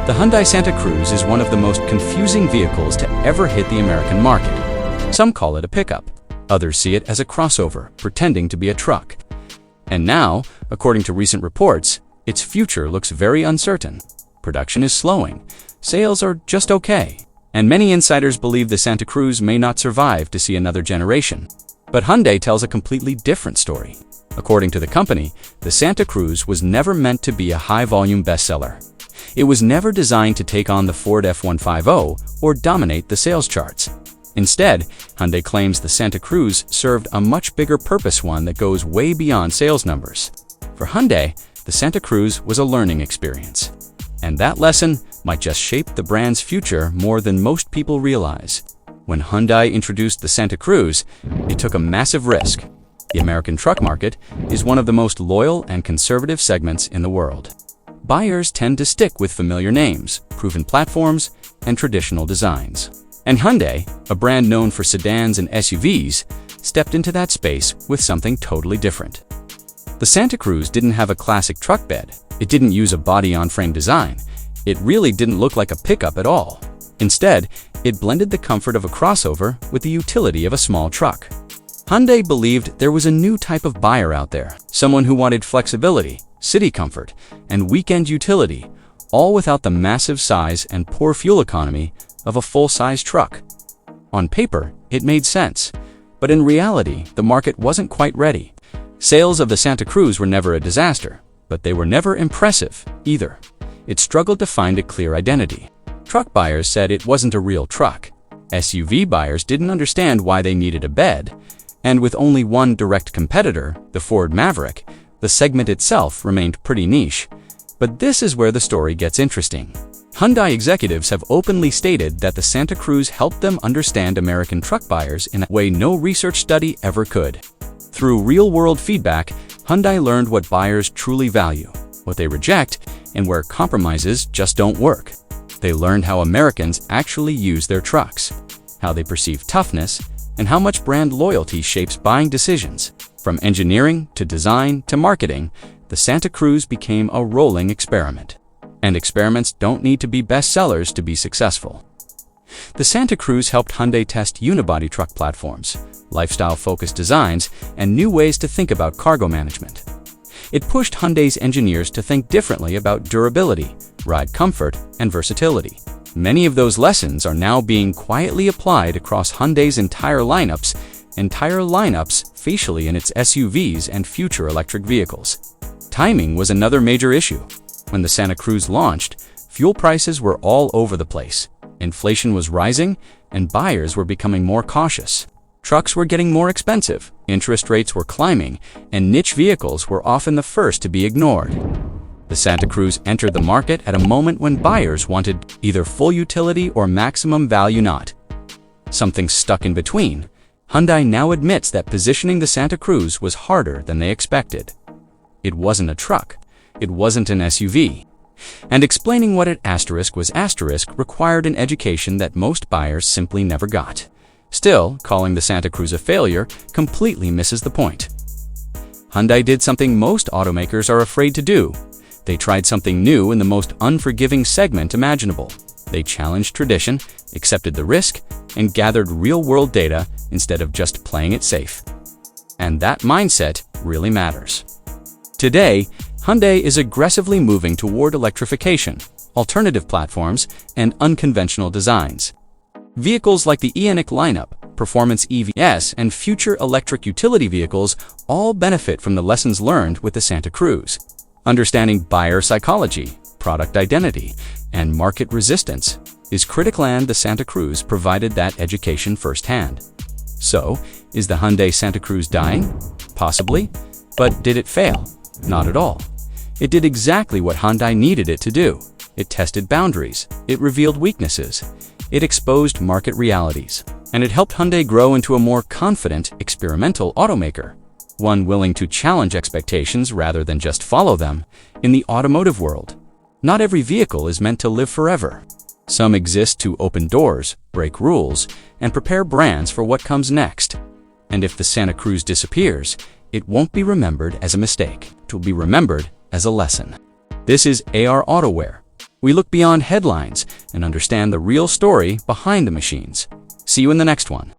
The Hyundai Santa Cruz is one of the most confusing vehicles to ever hit the American market. Some call it a pickup. Others see it as a crossover, pretending to be a truck. And now, according to recent reports, its future looks very uncertain. Production is slowing. Sales are just okay. And many insiders believe the Santa Cruz may not survive to see another generation. But Hyundai tells a completely different story. According to the company, the Santa Cruz was never meant to be a high-volume bestseller. It was never designed to take on the Ford F-150 or dominate the sales charts. Instead, Hyundai claims the Santa Cruz served a much bigger purpose, one that goes way beyond sales numbers. For Hyundai, the Santa Cruz was a learning experience. And that lesson might just shape the brand's future more than most people realize. When Hyundai introduced the Santa Cruz, it took a massive risk. The American truck market is one of the most loyal and conservative segments in the world. Buyers tend to stick with familiar names, proven platforms, and traditional designs. And Hyundai, a brand known for sedans and SUVs, stepped into that space with something totally different. The Santa Cruz didn't have a classic truck bed. It didn't use a body-on-frame design. It really didn't look like a pickup at all. Instead, it blended the comfort of a crossover with the utility of a small truck. Hyundai believed there was a new type of buyer out there, someone who wanted flexibility, city comfort, and weekend utility, all without the massive size and poor fuel economy of a full-size truck. On paper, it made sense, but in reality, the market wasn't quite ready. Sales of the Santa Cruz were never a disaster, but they were never impressive either. It struggled to find a clear identity. Truck buyers said it wasn't a real truck. SUV buyers didn't understand why they needed a bed, and with only one direct competitor, the Ford Maverick, the segment itself remained pretty niche. But this is where the story gets interesting. Hyundai executives have openly stated that the Santa Cruz helped them understand American truck buyers in a way no research study ever could. Through real-world feedback, Hyundai learned what buyers truly value, what they reject, and where compromises just don't work. They learned how Americans actually use their trucks, how they perceive toughness, and how much brand loyalty shapes buying decisions. From engineering to design to marketing, the Santa Cruz became a rolling experiment. And experiments don't need to be bestsellers to be successful. The Santa Cruz helped Hyundai test unibody truck platforms, lifestyle-focused designs, and new ways to think about cargo management. It pushed Hyundai's engineers to think differently about durability, ride comfort, and versatility. Many of those lessons are now being quietly applied across Hyundai's entire lineups facially in its SUVs and future electric vehicles. Timing was another major issue. When the Santa Cruz launched, fuel prices were all over the place. Inflation was rising, and buyers were becoming more cautious. Trucks were getting more expensive, interest rates were climbing, and niche vehicles were often the first to be ignored. The Santa Cruz entered the market at a moment when buyers wanted either full utility or maximum value, not something stuck in between. Hyundai now admits that positioning the Santa Cruz was harder than they expected. It wasn't a truck. It wasn't an SUV. And explaining what it was required an education that most buyers simply never got. Still, calling the Santa Cruz a failure completely misses the point. Hyundai did something most automakers are afraid to do. They tried something new in the most unforgiving segment imaginable. They challenged tradition, accepted the risk, and gathered real-world data instead of just playing it safe. And that mindset really matters. Today, Hyundai is aggressively moving toward electrification, alternative platforms, and unconventional designs. Vehicles like the Ioniq lineup, performance EVs, and future electric utility vehicles all benefit from the lessons learned with the Santa Cruz. Understanding buyer psychology, product identity, and market resistance is critical, and the Santa Cruz provided that education firsthand. So, is the Hyundai Santa Cruz dying? Possibly. But did it fail? Not at all. It did exactly what Hyundai needed it to do. It tested boundaries, it revealed weaknesses, it exposed market realities, and it helped Hyundai grow into a more confident, experimental automaker, one willing to challenge expectations rather than just follow them. In the automotive world, not every vehicle is meant to live forever. Some exist to open doors, break rules, and prepare brands for what comes next. And if the Santa Cruz disappears, it won't be remembered as a mistake. It will be remembered as a lesson. This is AR Autowear, We look beyond headlines and understand the real story behind the machines. See you in the next one.